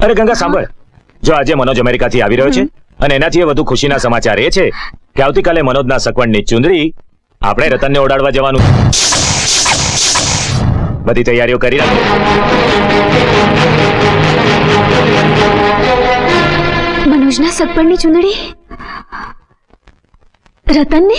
અરે ગંગા સાંભળ, જો આજે મનોજ અમેરિકાથી આવી રહ્યો છે અને એનાથી વધુ ખુશીના સમાચાર એ છે કે આવતીકાલે મનોજના સગવડની ચુંદડી આપણે રતનને ઓડાડવા જવાનું. બધી તૈયારીઓ કરી રાખો. મનોજના સગપણની ચુંદડી રતનને?